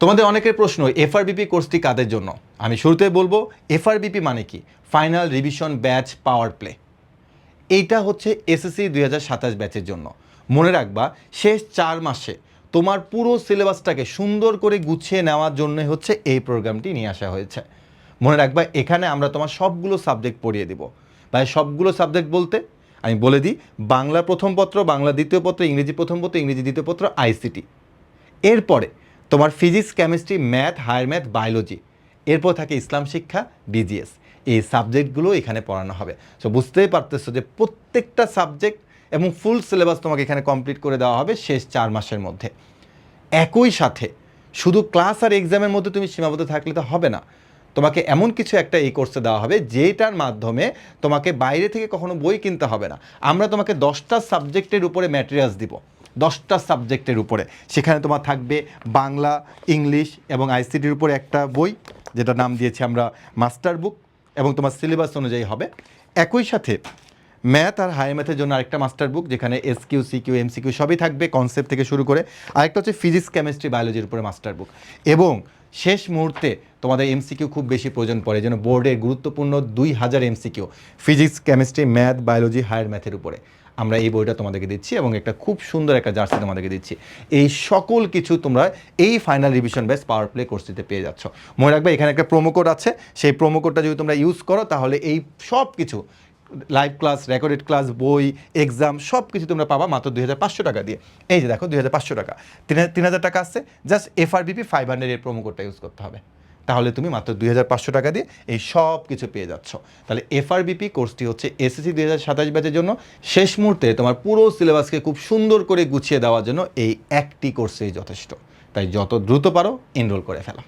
তোমাদের অনেকের প্রশ্ন এফআরবিপি কোর্সটি কাদের জন্য। আমি শুরুতে বলবো এফআরবিপি মানে কি, final revision batch power play. এইটা হচ্ছে এসএসসি 2027 ব্যাচের জন্য। মনে রাখবা শেষ 4 মাসে তোমার পুরো সিলেবাসটাকে সুন্দর করে গুছিয়ে নেওয়ার জন্য হচ্ছে এই প্রোগ্রামটি নিয়ে আসা হয়েছে। মনে রাখবা এখানে আমরা তোমার সবগুলো সাবজেক্ট পড়িয়ে দিব। ভাই সবগুলো সাবজেক্ট বলতে আমি বলে দিই, বাংলা প্রথম পত্র, বাংলা দ্বিতীয় পত্র, ইংরেজি প্রথম পত্র, ইংরেজি দ্বিতীয় পত্র, আইসিটি। এরপরে তোমার physics, chemistry, math, higher math, biology. এরপর থাকে ইসলাম শিক্ষা, বিজিএস। এই সাবজেক্টগুলো এখানে পড়ানো হবে। সো বুঝতেই পারতেছো যে প্রত্যেকটা সাবজেক্ট এবং ফুল সিলেবাস তোমাকে এখানে কমপ্লিট করে দেওয়া হবে শেষ 4 মাসের মধ্যে। একই সাথে শুধু ক্লাস আর এক্সামের মধ্যে তুমি সীমাবদ্ধ থাকলে তো হবে না, তোমাকে এমন কিছু একটা এই কোর্সে দেওয়া হবে যেটার মাধ্যমে তোমাকে বাইরে থেকে কখনো বই কিনতে হবে না। আমরা তোমাকে 10টা সাবজেক্টের উপরে ম্যাটেরিয়ালস দিব, 10টা সাবজেক্টের উপরে। সেখানে তোমার থাকবে বাংলা, ইংলিশ এবং আইসিটির উপরে একটা বই, যেটা নাম দিয়েছি আমরা মাস্টার বুক, এবং তোমার সিলেবাস অনুযায়ী হবে। একই সাথে ম্যাথ আর হায়ার ম্যাথের জন্য আরেকটা মাস্টার বুক, যেখানে এসকিউ, সিকিউ, এমসিকিউ সবই থাকবে, কনসেপ্ট থেকে শুরু করে। আরেকটা হচ্ছে ফিজিক্স, কেমিস্ট্রি, বায়োলজির উপরে মাস্টার বুক। এবং শেষ মুহূর্তে তোমাদের এমসিকিউ খুব বেশি প্রয়োজন পড়ে, যেন বোর্ডের গুরুত্বপূর্ণ 2000 MCQ physics, chemistry, math, biology, higher ম্যাথের উপরে আমরা এই বইটা তোমাদেরকে দিচ্ছি, এবং একটা খুব সুন্দর একটা জার্সি তোমাদেরকে দিচ্ছি। এই সকল কিছু তোমরা এই final revision base power play কোর্সটিতে পেয়ে যাচ্ছ। মনে রাখবে এখানে একটা প্রোমো কোড আছে, সেই প্রোমো কোডটা যদি তোমরা ইউজ করো তাহলে এই সব কিছু লাইভ ক্লাস, রেকর্ডেড ক্লাস, বই, এক্সাম সব কিছু তোমরা পাবা মাত্র 2500 টাকা দিয়ে। এই যে দেখো 2500 টাকা, 3000 টাকা আসছে, জাস্ট এফআরবিপি 500 এর প্রোমো কোডটা ইউজ করতে হবে, তাহলে তুমি মাত্র 2500 টাকা দিয়ে এই সব কিছু পেয়ে যাচ্ছ। তাহলে এফআরবিপি কোর্সটি হচ্ছে এসএসসি 2027 ব্যাচের জন্য। শেষ মুহূর্তে তোমার পুরো সিলেবাসকে খুব সুন্দর করে গুছিয়ে দেওয়ার জন্য এই একটি কোর্সেই যথেষ্ট। তাই যত দ্রুত পারো এনরোল করে ফেলা।